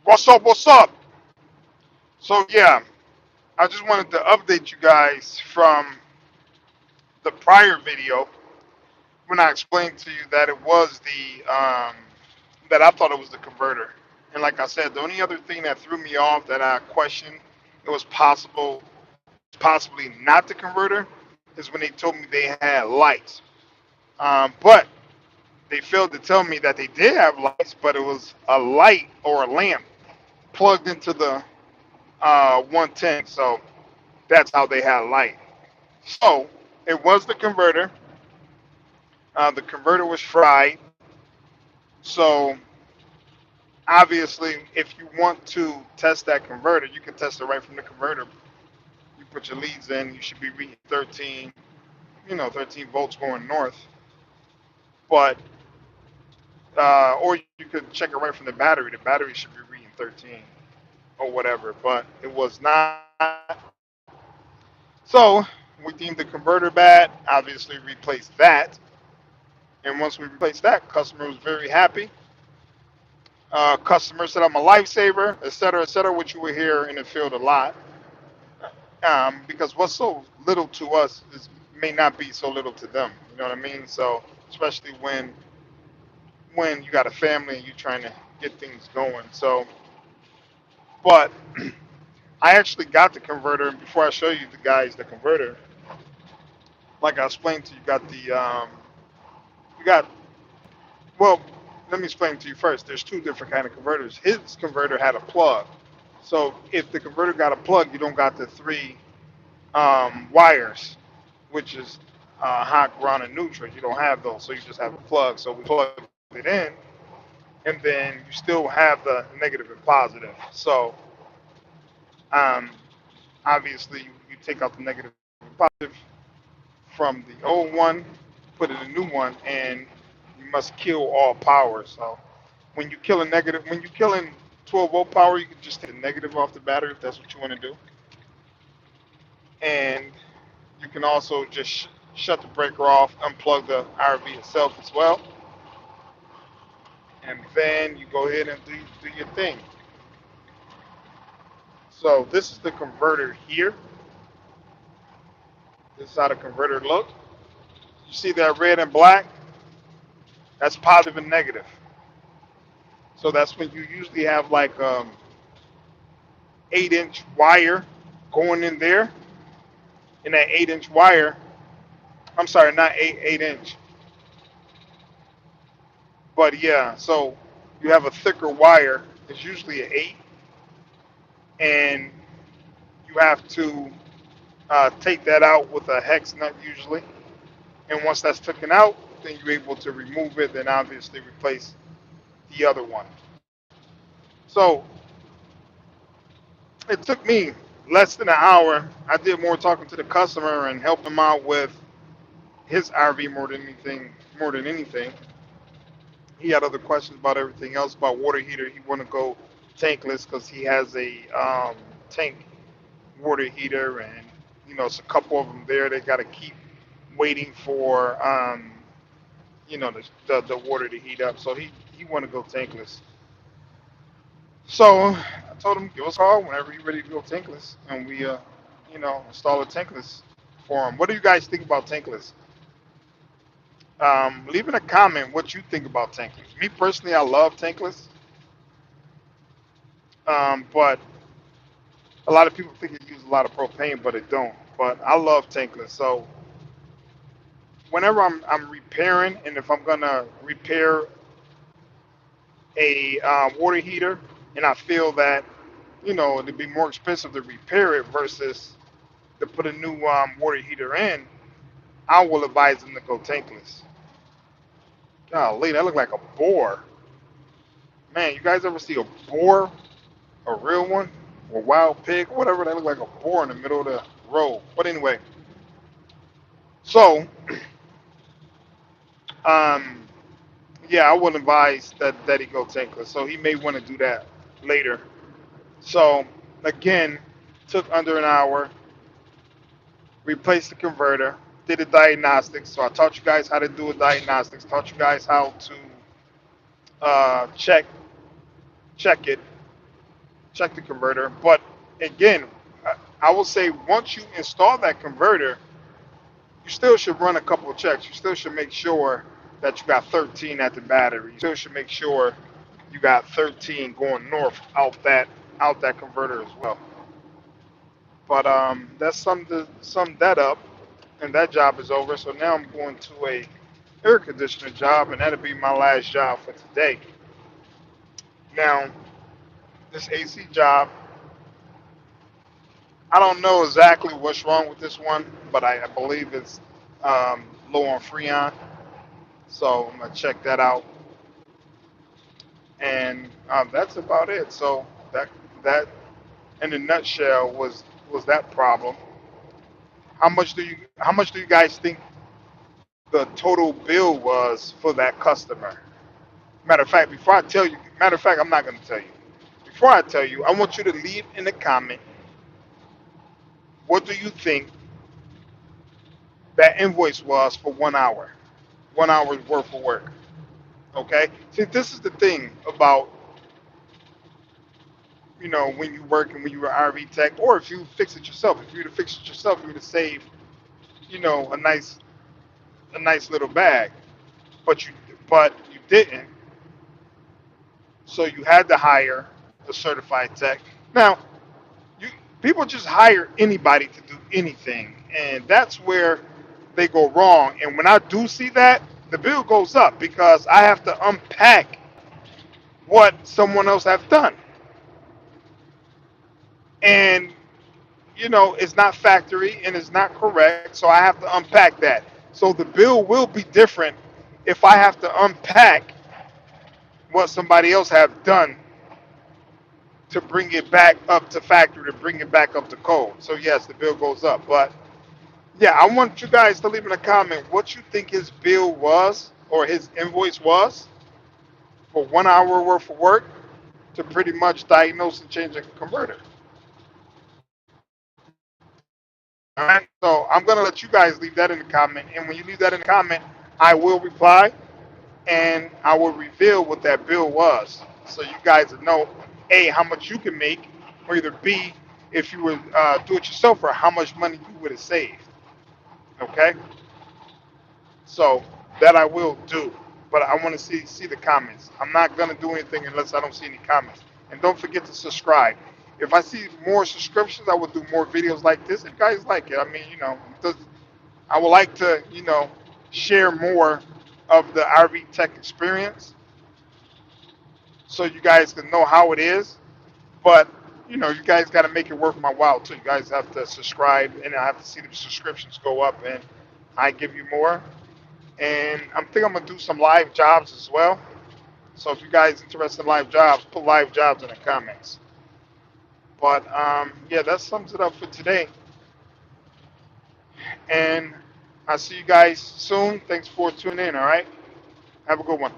What's up? What's up? So yeah, I just wanted to update you guys from the prior video when I explained to you that it was the that I thought it was the converter. And like I said, the only other thing that threw me off that I questioned it was possibly not the converter is when they told me they had lights. But they failed to tell me that they did have lights, but it was a light or a lamp plugged into the 110. So that's how they had light. So it was the converter. The converter was fried. So obviously, if you want to test that converter, you can test it right from the converter. You put your leads in, you should be reading 13, 13 volts going north. But or you could check it right from the battery. The battery should be reading 13 or whatever. But it was not. So we deemed the converter bad. Obviously, replaced that. And once we replaced that, customer was very happy. Customers said I'm a lifesaver, et cetera, which you will hear in the field a lot. Because what's so little to us may not be so little to them. You know what I mean? So especially when you got a family and you're trying to get things going. So, but I actually got the converter. And before I show you the guys the converter, like I explained to you, you got well. Let me explain to you first. There's two different kind of converters. His converter had a plug. So if the converter got a plug, you don't got the three wires, which is hot, ground, and neutral. You don't have those, so you just have a plug. So we plugged it in, and then you still have the negative and positive. So um, obviously, you take out the negative and positive from the old one, put in a new one, and you must kill all power. So when you're killing 12-volt power, you can just take the negative off the battery if that's what you want to do, and you can also just shut the breaker off, unplug the RV itself as well, and then you go ahead and do your thing. So this is the converter here. This is how the converter looks. You see that red and black? That's positive and negative. So that's when you usually have like 8-inch wire going in there, and that 8-inch wire. I'm sorry, not 8 inch, but yeah. So you have a thicker wire. It's usually an 8, and you have to take that out with a hex nut usually. And once that's taken out, then you're able to remove it and obviously replace the other one. So it took me less than an hour. I did more talking to the customer and helped him out with his RV more than anything. More than anything, he had other questions about everything else about water heater. He want to go tankless because he has a tank water heater, and it's a couple of them there. They got to keep waiting for the water to heat up. So he want to go tankless. So I told him give us a call whenever you're ready to go tankless, and we install a tankless for him. What do you guys think about tankless? Leave in a comment what you think about tankless. Me personally, I love tankless, but a lot of people think it uses a lot of propane, but it don't. But I love tankless. So whenever I'm repairing, and if I'm gonna repair a water heater, and I feel that it'd be more expensive to repair it versus to put a new water heater in, I will advise them to go tankless. Golly, that look like a boar. Man, you guys ever see a boar, a real one, or wild pig, or whatever? They look like a boar in the middle of the road. But anyway, so um, yeah, I would advise that he go tankless. So he may want to do that later. So again, took under an hour, replaced the converter, did a diagnostics. So I taught you guys how to do a diagnostics, taught you guys how to uh, check check it, check the converter. But again, I will say once you install that converter, you still should run a couple of checks. You still should make sure that you got 13 at the battery. You still should make sure you got 13 going north out that converter as well. But that's sum that up, and that job is over. So now I'm going to a air conditioner job, and that'll be my last job for today. Now this AC job, I don't know exactly what's wrong with this one, but I believe it's low on Freon. So I'm gonna check that out, and that's about it. So that in a nutshell was that problem. How much do you guys think the total bill was for that customer? Matter of fact, before I tell you, matter of fact, I'm not gonna tell you. Before I tell you, I want you to leave in the comment what do you think that invoice was for 1 hour, 1 hour's worth of work. Okay. See, this is the thing about when you work and when you were RV tech, or if you fix it yourself. If you would have fixed it yourself, you would have saved a nice little bag. But you didn't, so you had to hire the certified tech. Now, you people just hire anybody to do anything, and that's where they go wrong. And when I do see that, the bill goes up because I have to unpack what someone else have done, and it's not factory and it's not correct, so I have to unpack that. So the bill will be different if I have to unpack what somebody else have done to bring it back up to factory, to bring it back up to code. So yes, the bill goes up. But yeah, I want you guys to leave in a comment what you think his bill was or his invoice was for 1 hour worth of work to pretty much diagnose and change a converter. All right. So I'm gonna let you guys leave that in the comment, and when you leave that in the comment, I will reply and I will reveal what that bill was, so you guys will know a how much you can make, or either b if you would do it yourself, or how much money you would have saved. Okay. So that I will do, but I want to see the comments. I'm not gonna do anything unless I don't see any comments. And don't forget to subscribe. If I see more subscriptions, I will do more videos like this. If you guys like it, I mean, I would like to, share more of the RV tech experience so you guys can know how it is. But you guys got to make it worth my while too. You guys have to subscribe, and I have to see the subscriptions go up, and I give you more. And I'm gonna do some live jobs as well. So if you guys interested in live jobs, put live jobs in the comments. But yeah, that sums it up for today. And I'll see you guys soon. Thanks for tuning in. All right. Have a good one.